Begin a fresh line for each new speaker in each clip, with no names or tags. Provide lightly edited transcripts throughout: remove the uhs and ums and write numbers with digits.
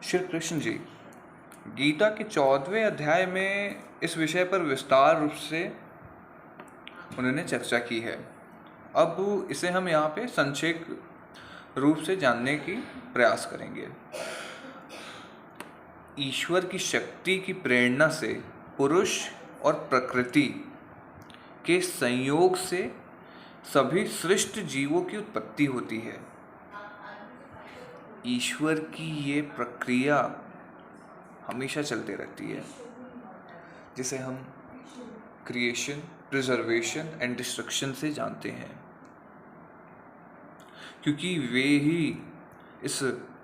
श्री कृष्ण जी गीता के 14वें अध्याय में इस विषय पर विस्तार रूप से उन्होंने चर्चा की है। अब इसे हम यहाँ पे संक्षेप रूप से जानने की प्रयास करेंगे। ईश्वर की शक्ति की प्रेरणा से पुरुष और प्रकृति के संयोग से सभी सृष्ट जीवों की उत्पत्ति होती है। ईश्वर की ये प्रक्रिया हमेशा चलते रहती है, जिसे हम क्रिएशन, प्रिजर्वेशन एंड डिस्ट्रक्शन से जानते हैं, क्योंकि वे ही इस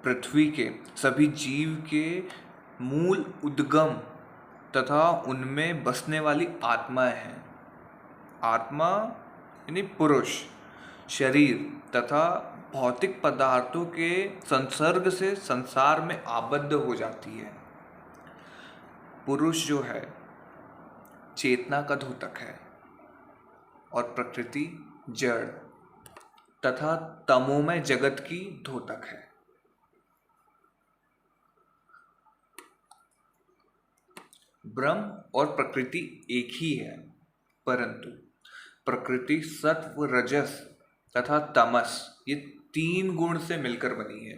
पृथ्वी के सभी जीव के मूल उद्गम तथा उनमें बसने वाली आत्माएं हैं। आत्मा यानी पुरुष शरीर तथा भौतिक पदार्थों के संसर्ग से संसार में आबद्ध हो जाती है। पुरुष जो है चेतना का द्योतक है और प्रकृति जड़ तथा तमोमय जगत की द्योतक है। ब्रह्म और प्रकृति एक ही है, परंतु प्रकृति सत्व, रजस तथा तमस ये 3 गुण से मिलकर बनी है।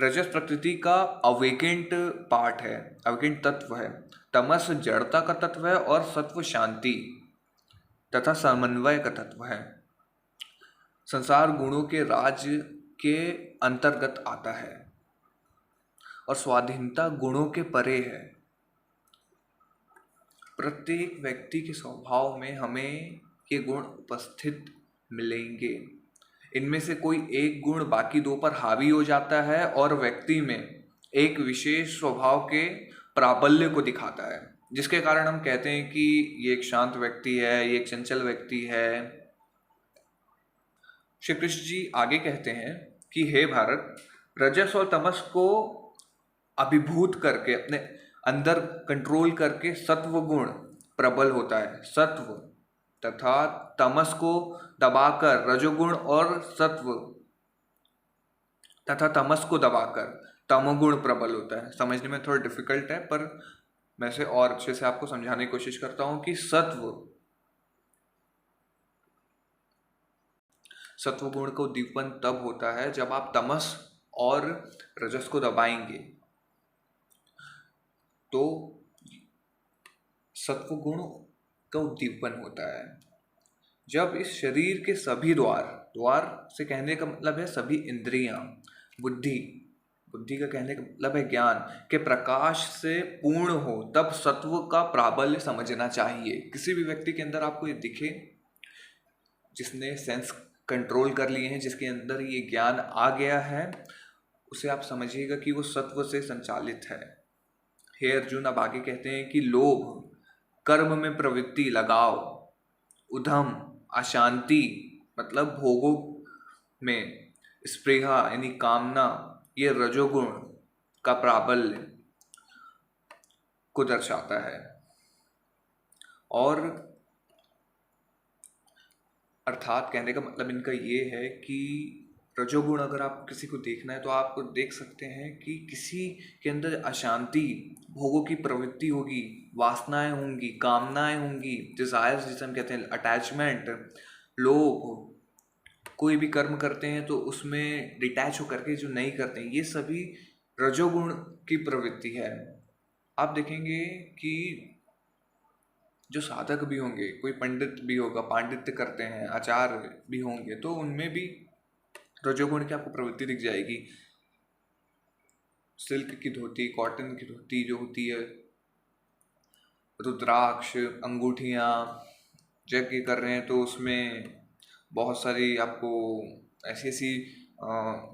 रजस प्रकृति का अवेकेंट पार्ट है, अवेकेंट तत्व है। तमस जड़ता का तत्व है और सत्व शांति तथा समन्वय का तत्व है। संसार गुणों के राज्य के अंतर्गत आता है और स्वाधीनता गुणों के परे है। प्रत्येक व्यक्ति के स्वभाव में हमें ये गुण उपस्थित मिलेंगे। इनमें से कोई एक गुण बाकी 2 पर हावी हो जाता है और व्यक्ति में एक विशेष स्वभाव के प्राबल्य को दिखाता है, जिसके कारण हम कहते हैं कि ये एक शांत व्यक्ति है, ये एक चंचल व्यक्ति है। श्री कृष्ण जी आगे कहते हैं कि हे भारत, रजस और तमस को अभिभूत करके अपने अंदर कंट्रोल करके सत्व गुण प्रबल होता है। सत्व तथा तमस को दबाकर रजोगुण और सत्व तथा तमस को दबाकर तमोगुण प्रबल होता है। समझने में थोड़ा डिफिकल्ट है, पर मैं इसे और अच्छे से आपको समझाने की कोशिश करता हूं कि सत्व गुण का उद्दीपन तब होता है जब आप तमस और रजस को दबाएंगे, तो सत्व गुण का उद्दीपन होता है। जब इस शरीर के सभी द्वार से कहने का मतलब है सभी इंद्रियां, बुद्धि का कहने का मतलब है ज्ञान के प्रकाश से पूर्ण हो, तब सत्व का प्राबल्य समझना चाहिए। किसी भी व्यक्ति के अंदर आपको ये दिखे जिसने सेंस कंट्रोल कर लिए हैं, जिसके अंदर ये ज्ञान आ गया है, उसे आप समझिएगा कि वो सत्व से संचालित है। हे अर्जुन, अब आगे कहते हैं कि लोभ, कर्म में प्रवृत्ति, लगाव, उधम, अशांति मतलब भोगों में स्पृहा यानी कामना, ये रजोगुण का प्राबल्य को दर्शाता है। और अर्थात कहने का मतलब इनका ये है कि रजोगुण अगर आप किसी को देखना है तो आप देख सकते हैं कि किसी के अंदर अशांति, भोगों की प्रवृत्ति होगी, वासनाएं होंगी, कामनाएं होंगी, डिजायर्स जिसे हम कहते हैं, अटैचमेंट। लोग कोई भी कर्म करते हैं तो उसमें डिटैच होकर के जो नहीं करते हैं, ये सभी रजोगुण की प्रवृत्ति है। आप देखेंगे कि जो साधक भी होंगे, कोई पंडित भी होगा, पांडित्य करते हैं, आचार्य भी होंगे, तो उनमें भी रजोगुण की आपको प्रवृत्ति दिख जाएगी। सिल्क की धोती, कॉटन की धोती जो होती है, रुद्राक्ष, अंगूठियाँ, यज्ञ कर रहे हैं तो उसमें बहुत सारी आपको ऐसी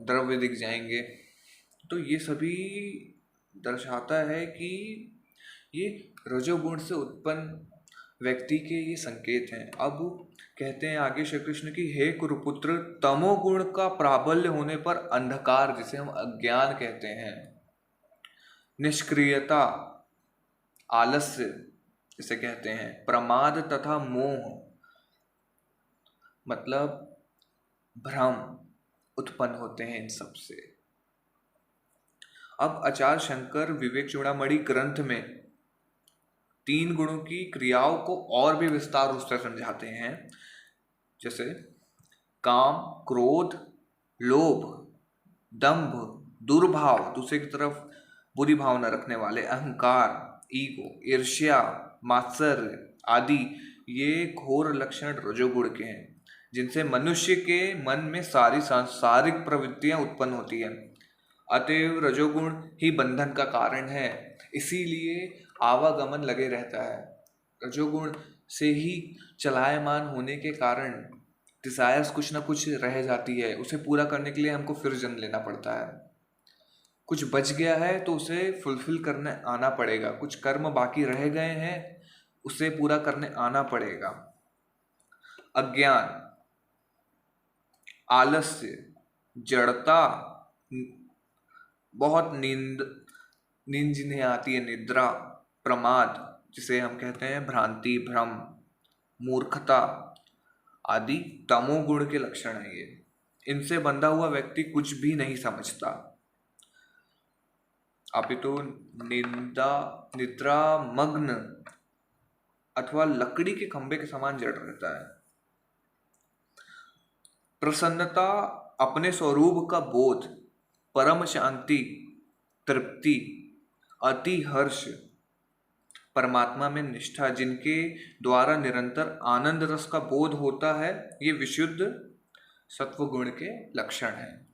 द्रव्य दिख जाएंगे। तो ये सभी दर्शाता है कि ये रजोगुण से उत्पन्न व्यक्ति के ये संकेत हैं। अब कहते हैं आगे श्री कृष्ण की, हे कुरुपुत्र, तमोगुण का प्राबल्य होने पर अंधकार, जिसे हम अज्ञान कहते हैं, निष्क्रियता, आलस्य इसे कहते हैं, प्रमाद तथा मोह मतलब भ्रम उत्पन्न होते हैं इन सब से। अब आचार्य शंकर विवेक चूड़ामणि ग्रंथ में 3 गुणों की क्रियाओं को और भी विस्तार रूप से समझाते हैं, जैसे काम, क्रोध, लोभ, दंभ, दुर्भाव, दूसरे की तरफ बुरी भावना रखने वाले, अहंकार, ईगो, ईर्ष्या, मात्सर्य आदि ये घोर लक्षण रजोगुण के हैं, जिनसे मनुष्य के मन में सारी सांसारिक प्रवृत्तियां उत्पन्न होती है। अतएव रजोगुण ही बंधन का कारण है, इसीलिए आवागमन लगे रहता है। रजोगुण से ही चलायमान होने के कारण डिजायर्स कुछ ना कुछ रह जाती है, उसे पूरा करने के लिए हमको फिर जन्म लेना पड़ता है। कुछ बच गया है तो उसे फुलफिल करने आना पड़ेगा, कुछ कर्म बाकी रह गए हैं उसे पूरा करने आना पड़ेगा। अज्ञान, आलस्य, जड़ता, बहुत नींद जिन्हें आती है, निद्रा, प्रमाद जिसे हम कहते हैं भ्रांति, भ्रम, मूर्खता आदि तमोगुण के लक्षण है ये। इनसे बंधा हुआ व्यक्ति कुछ भी नहीं समझता, अपितु निद्रा मग्न अथवा लकड़ी के खंभे के समान जड़ रहता है। प्रसन्नता, अपने स्वरूप का बोध, परम शांति, तृप्ति, अति हर्ष, परमात्मा में निष्ठा, जिनके द्वारा निरंतर आनंद रस का बोध होता है, ये विशुद्ध सत्व गुण के लक्षण हैं।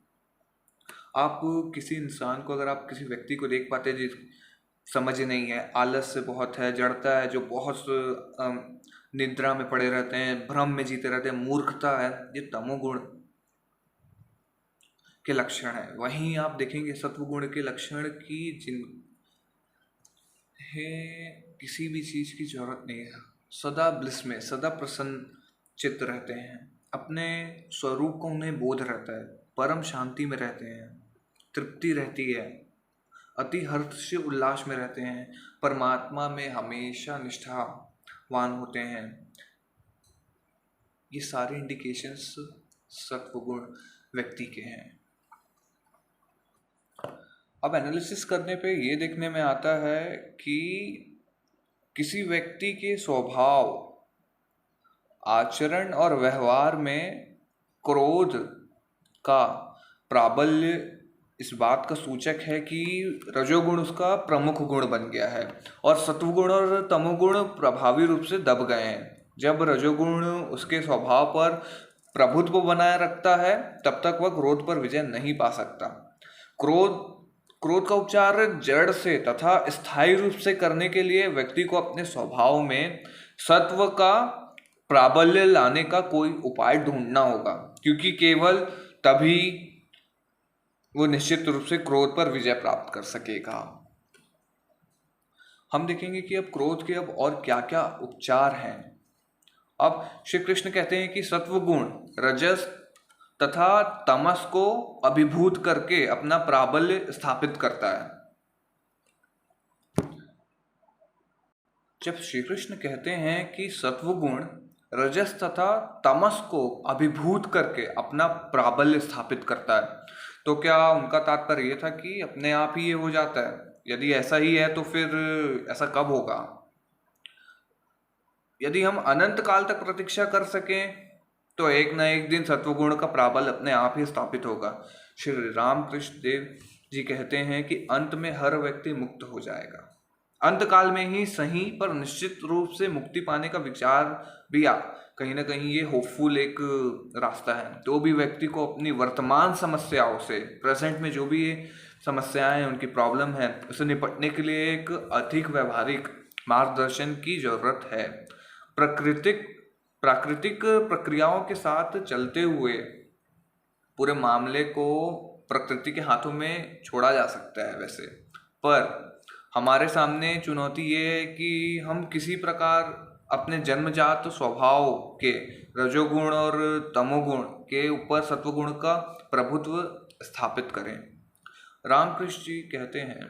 आप किसी इंसान को, अगर आप किसी व्यक्ति को देख पाते हैं जिस समझ नहीं है, आलस्य बहुत है, जड़ता है, जो बहुत निद्रा में पड़े रहते हैं, भ्रम में जीते रहते हैं, मूर्खता है, ये तमोगुण के लक्षण है। वहीं आप देखेंगे सत्वगुण के लक्षण की जिन्हें किसी भी चीज की जरूरत नहीं है, सदा ब्लिस में, सदा प्रसन्न चित्त रहते हैं, अपने स्वरूप को उन्हें बोध रहता है, परम शांति में रहते हैं, तृप्ति रहती है, अति हर्ष उल्लास में रहते हैं, परमात्मा में हमेशा निष्ठावान होते हैं। ये सारे इंडिकेशंस सत्वगुण व्यक्ति के हैं। अब एनालिसिस करने पे ये देखने में आता है कि किसी व्यक्ति के स्वभाव, आचरण और व्यवहार में क्रोध का प्राबल्य इस बात का सूचक है कि रजोगुण उसका प्रमुख गुण बन गया है और सत्वगुण और तमोगुण प्रभावी रूप से दब गए हैं। जब रजोगुण उसके स्वभाव पर प्रभुत्व बनाए रखता है तब तक वह क्रोध पर विजय नहीं पा सकता। क्रोध का उपचार जड़ से तथा स्थायी रूप से करने के लिए व्यक्ति को अपने स्वभाव में सत्व का प्राबल्य लाने का कोई उपाय ढूंढना होगा, क्योंकि केवल तभी वो निश्चित रूप से क्रोध पर विजय प्राप्त कर सकेगा। हम देखेंगे कि अब क्रोध के अब और क्या क्या उपचार हैं। अब श्री कृष्ण कहते हैं कि सत्व गुण रजस तथा तमस को अभिभूत करके अपना प्राबल्य स्थापित करता है। जब श्री कृष्ण कहते हैं कि सत्व गुण रजस तथा तमस को अभिभूत करके अपना प्राबल्य स्थापित करता है, तो क्या उनका तात्पर्य यह था कि अपने आप ही ये हो जाता है? यदि ऐसा ही है तो फिर ऐसा कब होगा? यदि हम अनंत काल तक प्रतीक्षा कर सकें तो एक न एक दिन सत्वगुण का प्राबल्य अपने आप ही स्थापित होगा। श्री रामकृष्ण देव जी कहते हैं कि अंत में हर व्यक्ति मुक्त हो जाएगा। अंत काल में ही सही, पर निश्चित रूप से मुक्ति पाने का विचार भी कहीं ना कहीं ये होपफुल एक रास्ता है। तो भी व्यक्ति को अपनी वर्तमान समस्याओं से, प्रेजेंट में जो भी ये समस्याएं उनकी प्रॉब्लम है, उसे निपटने के लिए एक अधिक व्यवहारिक मार्गदर्शन की जरूरत है। प्राकृतिक प्रक्रियाओं के साथ चलते हुए पूरे मामले को प्रकृति के हाथों में छोड़ा जा सकता है वैसे, पर हमारे सामने चुनौती ये है कि हम किसी प्रकार अपने जन्मजात स्वभाव के रजोगुण और तमोगुण के ऊपर सत्वगुण का प्रभुत्व स्थापित करें। रामकृष्ण जी कहते हैं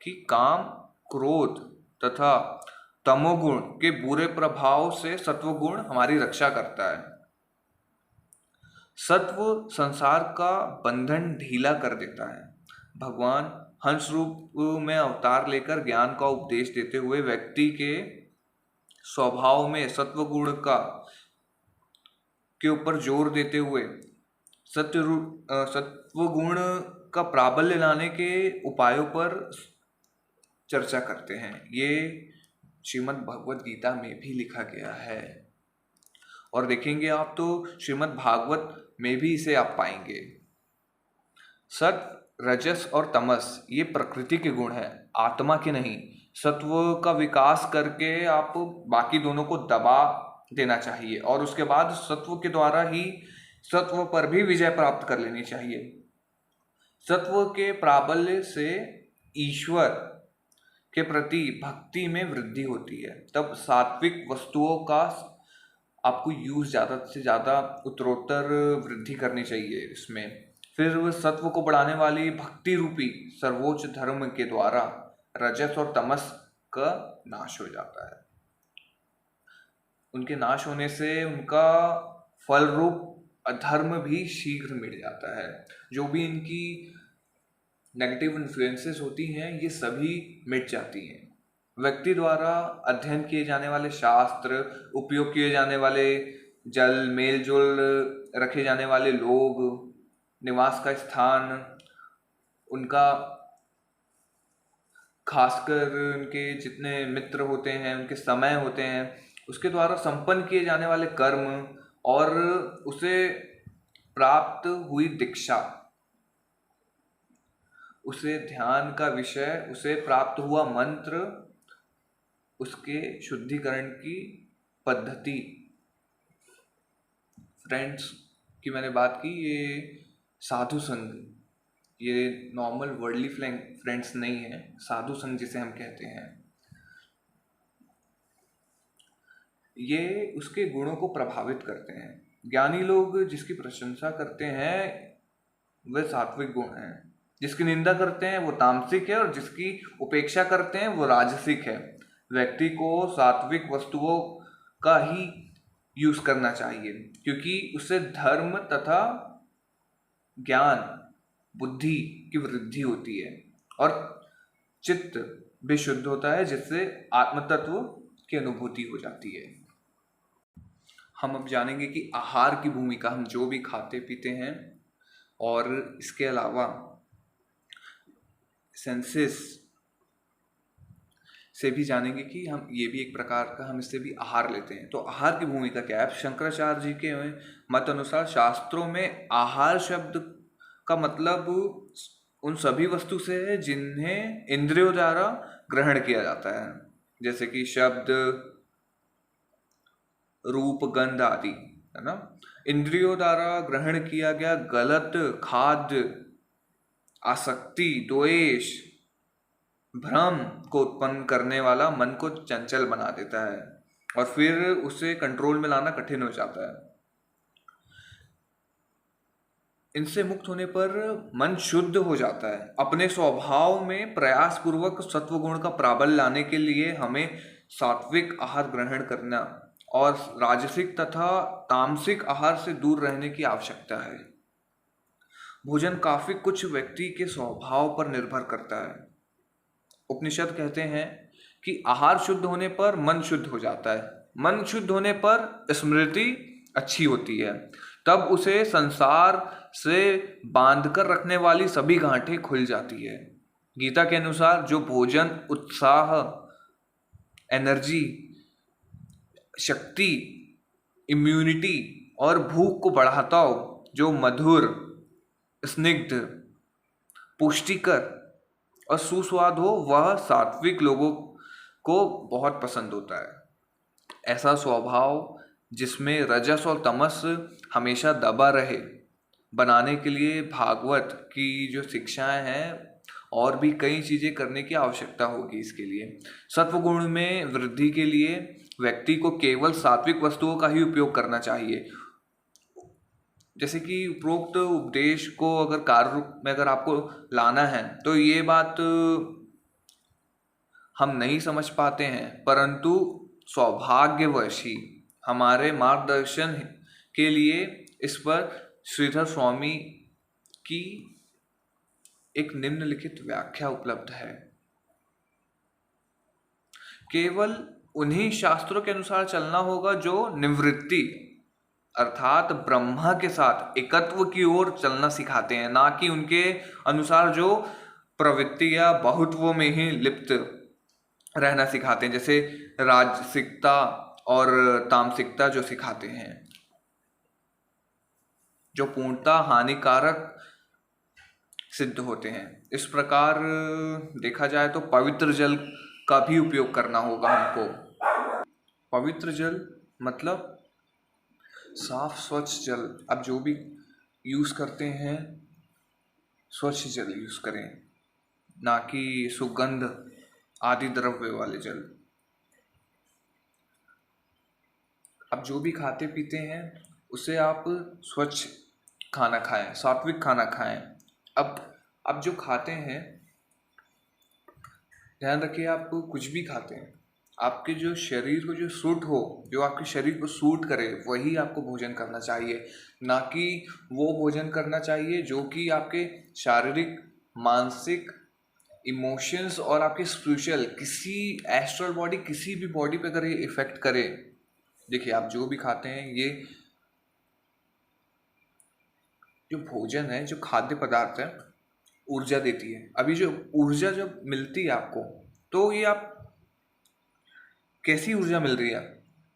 कि काम, क्रोध तथा तमोगुण के बुरे प्रभाव से सत्वगुण हमारी रक्षा करता है। सत्व संसार का बंधन ढीला कर देता है भगवान हंस रूप में अवतार लेकर ज्ञान का उपदेश देते हुए व्यक्ति के स्वभाव में सत्व गुण का के ऊपर जोर देते हुए सत्व गुण का प्राबल्य लाने के उपायों पर चर्चा करते हैं। ये श्रीमद् भगवत गीता में भी लिखा गया है और देखेंगे आप तो श्रीमद् भागवत में भी इसे आप पाएंगे। सत्व, रजस और तमस ये प्रकृति के गुण हैं, आत्मा के नहीं। सत्व का विकास करके आप बाकी दोनों को दबा देना चाहिए और उसके बाद सत्व के द्वारा ही सत्व पर भी विजय प्राप्त कर लेनी चाहिए। सत्व के प्राबल्य से ईश्वर के प्रति भक्ति में वृद्धि होती है। तब सात्विक वस्तुओं का आपको यूज ज़्यादा से ज़्यादा उत्तरोत्तर वृद्धि करनी चाहिए इसमें। फिर वह सत्व को बढ़ाने वाली भक्ति रूपी सर्वोच्च धर्म के द्वारा रजस और तमस का नाश हो जाता है। उनके नाश होने से उनका फल रूप अधर्म भी शीघ्र मिट जाता है। जो भी इनकी नेगेटिव इन्फ्लुएंसेस होती हैं ये सभी मिट जाती हैं। व्यक्ति द्वारा अध्ययन किए जाने वाले शास्त्र, उपयोग किए जाने वाले जल, मेल जोल रखे जाने वाले लोग, निवास का स्थान, उनका खासकर उनके जितने मित्र होते हैं, उनके समय होते हैं, उसके द्वारा संपन्न किए जाने वाले कर्म और उसे प्राप्त हुई दीक्षा, उसे ध्यान का विषय, उसे प्राप्त हुआ मंत्र, उसके शुद्धिकरण की पद्धति। फ्रेंड्स की मैंने बात की, ये साधु संग, ये नॉर्मल वर्ल्डली फ्रेंड्स नहीं है, साधु संग जिसे हम कहते हैं, ये उसके गुणों को प्रभावित करते हैं। ज्ञानी लोग जिसकी प्रशंसा करते हैं वह सात्विक गुण है, जिसकी निंदा करते हैं वो तामसिक है और जिसकी उपेक्षा करते हैं वो राजसिक है। व्यक्ति को सात्विक वस्तुओं का ही यूज करना चाहिए क्योंकि उससे धर्म तथा ज्ञान, बुद्धि की वृद्धि होती है और चित्त भी शुद्ध होता है, जिससे आत्म तत्व की अनुभूति हो जाती है। हम अब जानेंगे कि आहार की भूमिका, हम जो भी खाते पीते हैं और इसके अलावा सेंसेस से भी जानेंगे कि हम ये भी एक प्रकार का, हम इससे भी आहार लेते हैं। तो आहार की भूमिका क्या है? शंकराचार्य जी के मत अनुसार शास्त्रों में आहार शब्द का मतलब उन सभी वस्तु से है जिन्हें इंद्रियों द्वारा ग्रहण किया जाता है, जैसे कि शब्द, रूप, गंध आदि, है ना। इंद्रियों द्वारा ग्रहण किया गया गलत खाद्य आसक्ति, द्वेष, भ्रम को उत्पन्न करने वाला मन को चंचल बना देता है और फिर उसे कंट्रोल में लाना कठिन हो जाता है। इनसे मुक्त होने पर मन शुद्ध हो जाता है। अपने स्वभाव में प्रयास पूर्वक सत्व गुण का प्राबल्य लाने के लिए हमें सात्विक आहार ग्रहण करना और राजसिक तथा तामसिक आहार से दूर रहने की आवश्यकता है। भोजन काफी कुछ व्यक्ति के स्वभाव पर निर्भर करता है। उपनिषद कहते हैं कि आहार शुद्ध होने पर मन शुद्ध हो जाता है, मन शुद्ध होने पर स्मृति अच्छी होती है, तब उसे संसार से बांधकर रखने वाली सभी गांठें खुल जाती है। गीता के अनुसार जो भोजन उत्साह, एनर्जी, शक्ति, इम्यूनिटी और भूख को बढ़ाता हो, जो मधुर, स्निग्ध, पुष्टिकर और सुस्वाद हो, वह सात्विक लोगों को बहुत पसंद होता है। ऐसा स्वभाव जिसमें रजस और तमस हमेशा दबा रहे, बनाने के लिए भागवत की जो शिक्षाएं हैं और भी कई चीज़ें करने की आवश्यकता होगी। इसके लिए सत्वगुण में वृद्धि के लिए व्यक्ति को केवल सात्विक वस्तुओं का ही उपयोग करना चाहिए। जैसे कि उपरोक्त उपदेश को अगर कार्य रूप में अगर आपको लाना है तो ये बात हम नहीं समझ पाते हैं, परंतु सौभाग्यवश ही हमारे मार्गदर्शन के लिए इस पर श्रीधर स्वामी की एक निम्नलिखित व्याख्या उपलब्ध है। केवल उन्हीं शास्त्रों के अनुसार चलना होगा जो निवृत्ति अर्थात ब्रह्मा के साथ एकत्व की ओर चलना सिखाते हैं, ना कि उनके अनुसार जो प्रवृत्ति या बहुत्व में ही लिप्त रहना सिखाते हैं, जैसे राजसिकता और तामसिकता जो सिखाते हैं, जो पूर्णतः हानिकारक सिद्ध होते हैं। इस प्रकार देखा जाए तो पवित्र जल का भी उपयोग करना होगा हमको। पवित्र जल मतलब साफ स्वच्छ जल। अब जो भी यूज करते हैं स्वच्छ जल यूज करें, ना कि सुगंध आदि द्रव्य वाले जल। अब जो भी खाते पीते हैं उसे आप स्वच्छ खाना खाएं, सात्विक खाना खाएं। अब जो खाते हैं ध्यान रखिए, आप कुछ भी खाते हैं, आपके जो शरीर को जो सूट हो, जो आपके शरीर को सूट करे वही आपको भोजन करना चाहिए, ना कि वो भोजन करना चाहिए जो कि आपके शारीरिक, मानसिक, इमोशंस और आपके स्पिरिचुअल किसी एस्ट्रल बॉडी, किसी भी बॉडी पे अगर ये इफेक्ट करे। देखिए, आप जो भी खाते हैं, ये जो भोजन है, जो खाद्य पदार्थ है, ऊर्जा देती है। अभी जो ऊर्जा जब मिलती है आपको, तो ये आप कैसी ऊर्जा मिल रही है?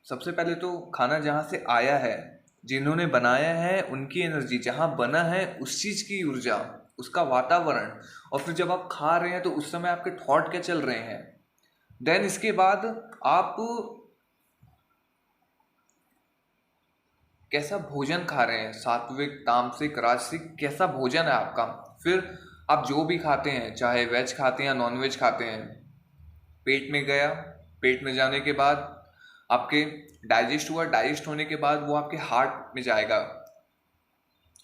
सबसे पहले तो खाना जहाँ से आया है, जिन्होंने बनाया है उनकी एनर्जी, जहाँ बना है उस चीज की ऊर्जा, उसका वातावरण, और फिर जब आप खा रहे हैं तो उस समय आपके थॉट क्या चल रहे हैं। देन इसके बाद आप कैसा भोजन खा रहे हैं, सात्विक, तामसिक, राजसिक, कैसा भोजन है आपका। फिर आप जो भी खाते हैं, चाहे वेज खाते हैं या नॉन वेज खाते हैं, पेट में गया, पेट में जाने के बाद आपके डाइजेस्ट हुआ, डाइजेस्ट होने के बाद वो आपके हार्ट में जाएगा।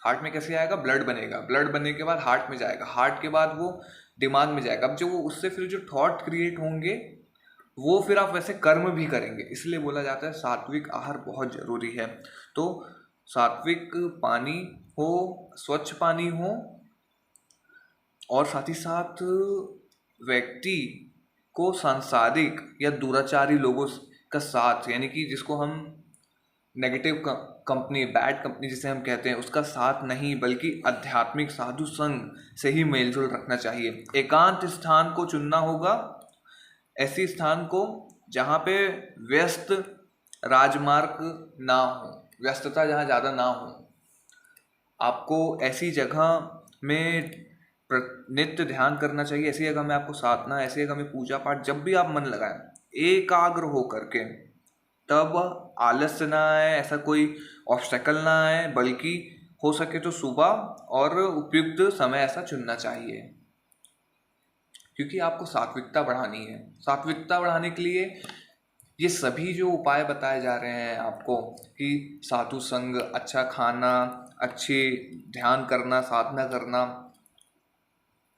हार्ट में कैसे आएगा? ब्लड बनेगा, ब्लड बनने के बाद हार्ट में जाएगा, हार्ट के बाद वो दिमाग में जाएगा। अब जो वो उससे फिर जो थॉट क्रिएट होंगे वो फिर आप वैसे कर्म भी करेंगे। इसलिए बोला जाता है सात्विक आहार बहुत जरूरी है। तो सात्विक पानी हो, स्वच्छ पानी हो, और साथ ही साथ व्यक्ति को सांसारिक या दुराचारी लोगों का साथ, यानी कि जिसको हम नेगेटिव कंपनी, बैड कंपनी जिसे हम कहते हैं, उसका साथ नहीं, बल्कि आध्यात्मिक साधु संग से ही मेलजोल रखना चाहिए। एकांत स्थान को चुनना होगा, ऐसी स्थान को जहाँ पे व्यस्त राजमार्ग ना हो, व्यस्तता जहाँ ज़्यादा ना हो। आपको ऐसी जगह में नित्य ध्यान करना चाहिए, ऐसी जगह में आपको साधना, ऐसी जगह में पूजा पाठ, जब भी आप मन लगाएं एकाग्र हो करके, तब आलस्य ना आए, ऐसा कोई ऑब्स्टेकल ना आए, बल्कि हो सके तो सुबह और उपयुक्त समय ऐसा चुनना चाहिए, क्योंकि आपको सात्विकता बढ़ानी है। सात्विकता बढ़ाने के लिए ये सभी जो उपाय बताए जा रहे हैं आपको, कि साधु संग, अच्छा खाना, अच्छे ध्यान करना, साधना करना,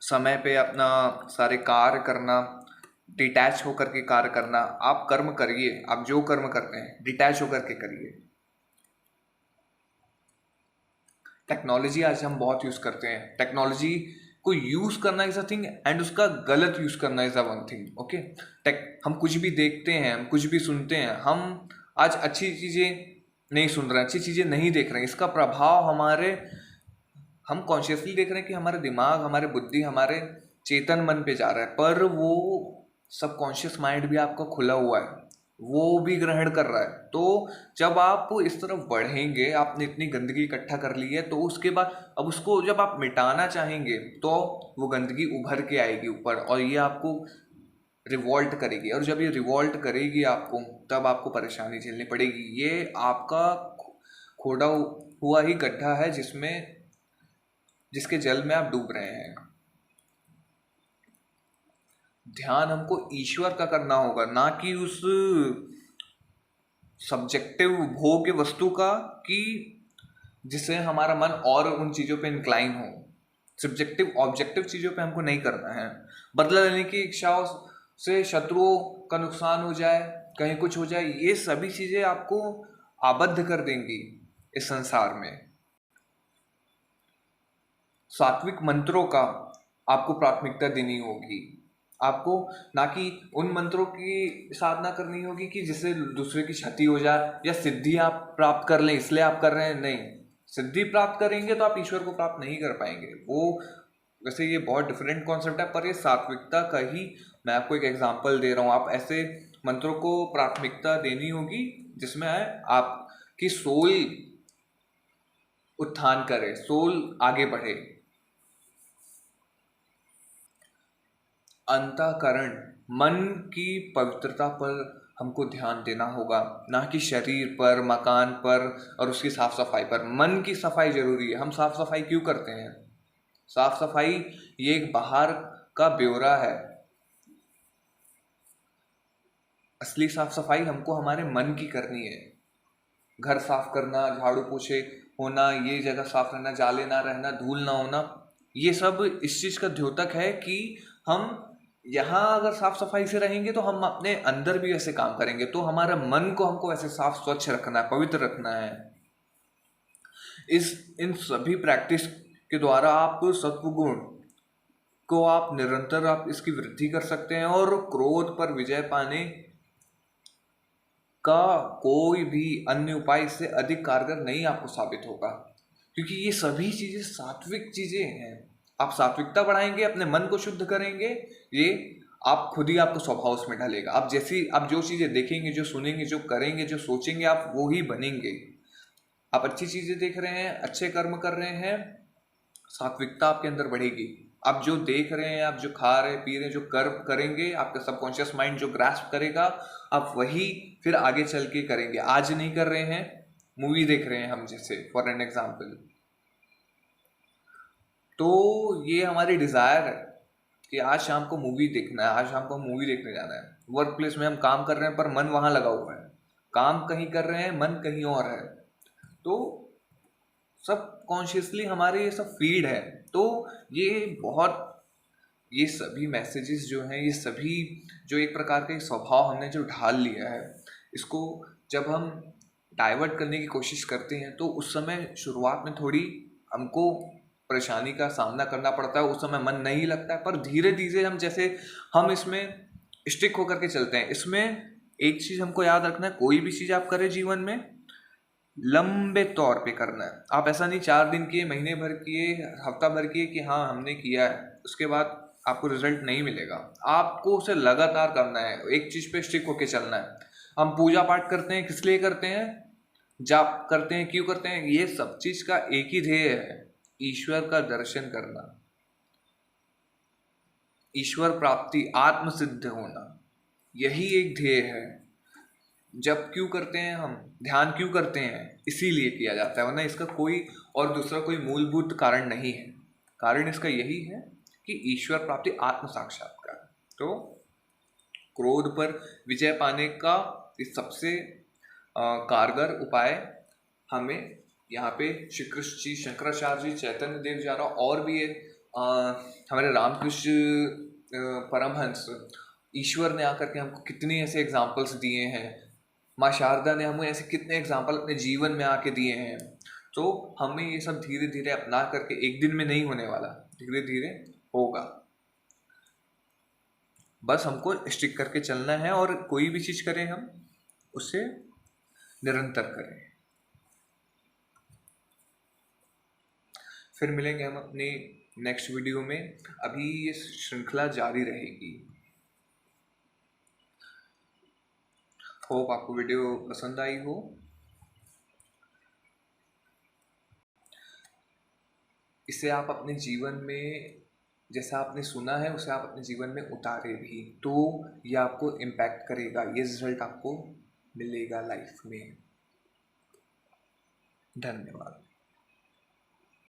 समय पे अपना सारे कार्य करना, डिटैच होकर के कार्य करना। आप कर्म करिए, आप जो कर्म करते हैं डिटैच होकर के करिए। टेक्नोलॉजी आज हम बहुत यूज करते हैं, टेक्नोलॉजी को यूज करना इज अ थिंग एंड उसका गलत यूज करना is a one thing. Okay, हम कुछ भी देखते हैं, हम कुछ भी सुनते हैं, हम आज अच्छी चीजें नहीं सुन रहे हैं, अच्छी चीजें नहीं देख रहे हैं, इसका प्रभाव हम कॉन्शियसली देख रहे हैं कि हमारे दिमाग, हमारे बुद्धि, हमारे चेतन मन पे जा रहा है, पर वो सबकॉन्शियस माइंड भी आपका खुला हुआ है, वो भी ग्रहण कर रहा है। तो जब आप इस तरफ बढ़ेंगे, आपने इतनी गंदगी इकट्ठा कर ली है, तो उसके बाद अब उसको जब आप मिटाना चाहेंगे तो वो गंदगी उभर के आएगी ऊपर, और ये आपको रिवॉल्ट करेगी, और जब ये रिवॉल्ट करेगी आपको, तब आपको परेशानी झेलनी पड़ेगी। ये आपका खोदा हुआ ही गड्ढा है जिसके जल में आप डूब रहे हैं। ध्यान हमको ईश्वर का करना होगा, ना कि उस सब्जेक्टिव भोग्य वस्तु का, कि जिससे हमारा मन और उन चीजों पे इंक्लाइन हो। सब्जेक्टिव ऑब्जेक्टिव चीजों पे हमको नहीं करना है। बदला लेने की इच्छाओं से शत्रुओं का नुकसान हो जाए, कहीं कुछ हो जाए, ये सभी चीजें आपको आबद्ध कर देंगी इस संसार में। सात्विक मंत्रों का आपको प्राथमिकता देनी होगी। आपको ना कि उन मंत्रों की साधना करनी होगी कि जिससे दूसरे की क्षति हो जाए या सिद्धि आप प्राप्त कर लें इसलिए आप कर रहे हैं, नहीं। सिद्धि प्राप्त करेंगे तो आप ईश्वर को प्राप्त नहीं कर पाएंगे। वो वैसे ये बहुत डिफरेंट कॉन्सेप्ट है, पर ये सात्विकता का ही मैं आपको एक एग्जांपल दे रहा हूँ। आप ऐसे मंत्रों को प्राथमिकता देनी होगी जिसमें आपकी सोल उत्थान करे, सोल आगे बढ़े। अंतःकरण, मन की पवित्रता पर हमको ध्यान देना होगा, ना कि शरीर पर, मकान पर और उसकी साफ सफाई पर। मन की सफाई जरूरी है। हम साफ सफाई क्यों करते हैं? साफ सफाई ये एक बाहर का ब्यौरा है। असली साफ सफाई हमको हमारे मन की करनी है। घर साफ करना, झाड़ू पोछे होना, ये जगह साफ रहना, जाले ना रहना, धूल ना होना, ये सब इस चीज का द्योतक है कि हम यहाँ अगर साफ सफाई से रहेंगे तो हम अपने अंदर भी ऐसे काम करेंगे। तो हमारा मन को हमको ऐसे साफ स्वच्छ रखना है, पवित्र रखना है। इन सभी प्रैक्टिस के द्वारा आप सत्व गुण को आप निरंतर आप इसकी वृद्धि कर सकते हैं और क्रोध पर विजय पाने का कोई भी अन्य उपाय इससे अधिक कारगर नहीं आपको साबित होगा, क्योंकि ये सभी चीजें सात्विक चीजें हैं। आप सात्विकता बढ़ाएंगे, अपने मन को शुद्ध करेंगे, ये आप खुद ही आपको स्वभाव उसमें ढलेगा। आप जो चीजें देखेंगे, जो सुनेंगे, जो करेंगे, जो सोचेंगे, आप वो ही बनेंगे। आप अच्छी चीजें देख रहे हैं, अच्छे कर्म कर रहे हैं, सात्विकता आपके अंदर बढ़ेगी। आप जो देख रहे हैं, आप जो खा रहे पी रहे हैं, जो कर्म करेंगे, आपका सबकॉन्शियस माइंड जो ग्रास्प करेगा, आप वही फिर आगे चल के करेंगे। आज नहीं कर रहे हैं, मूवी देख रहे हैं हम, जैसे फॉर एन एग्जाम्पल, तो ये हमारी डिजायर है कि आज शाम को मूवी देखना है, आज शाम को मूवी देखने जाना है। वर्क प्लेस में हम काम कर रहे हैं पर मन वहां लगा हुआ है, काम कहीं कर रहे हैं, मन कहीं और है। तो सब कॉन्शियसली हमारे ये सब फीड है। तो ये बहुत, ये सभी मैसेजेस जो हैं, ये सभी जो एक प्रकार का स्वभाव हमने जो ढाल लिया है, इसको जब हम डाइवर्ट करने की कोशिश करते हैं तो उस समय शुरुआत में थोड़ी हमको परेशानी का सामना करना पड़ता है। उस समय मन नहीं लगता है, पर धीरे धीरे हम जैसे हम इसमें स्टिक होकर के चलते हैं। इसमें एक चीज हमको याद रखना है, कोई भी चीज आप करें जीवन में लंबे तौर पे करना है। आप ऐसा नहीं 4 दिन किए, महीने भर किए, हफ्ता भर किए कि हाँ हमने किया है, उसके बाद आपको रिजल्ट नहीं मिलेगा। आपको उसे लगातार करना है, एक चीज पे स्टिक होके चलना है। हम पूजा पाठ करते हैं, किस लिए करते हैं? जाप करते हैं, क्यों करते हैं? ये सब चीज का एक ही ध्येय है, ईश्वर का दर्शन करना, ईश्वर प्राप्ति, आत्म सिद्ध होना, यही एक ध्येय है। जब क्यों करते हैं हम, ध्यान क्यों करते हैं? इसीलिए किया जाता है, वरना इसका कोई और दूसरा कोई मूलभूत कारण नहीं है। कारण इसका यही है कि ईश्वर प्राप्ति, आत्म साक्षात्कार। तो क्रोध पर विजय पाने का इस सबसे कारगर उपाय हमें यहाँ पे श्री कृष्ण जी, शंकराचार्य जी, चैतन्य देव जी और भी है, हमारे रामकृष्ण परमहंस, ईश्वर ने आकर के हमको कितने ऐसे एग्जाम्पल्स दिए हैं। माँ शारदा ने हमें ऐसे कितने एग्जाम्पल अपने जीवन में आके दिए हैं। तो हमें ये सब धीरे धीरे अपना करके, एक दिन में नहीं होने वाला, धीरे धीरे होगा। बस हमको स्टिक करके चलना है और कोई भी चीज करें हम उसे निरंतर करें। फिर मिलेंगे हम अपनी नेक्स्ट वीडियो में। अभी ये श्रृंखला जारी रहेगी। होप आपको वीडियो पसंद आई हो। इसे आप अपने जीवन में, जैसा आपने सुना है उसे आप अपने जीवन में उतारे भी, तो ये आपको इम्पैक्ट करेगा, ये रिजल्ट आपको मिलेगा लाइफ में। धन्यवाद।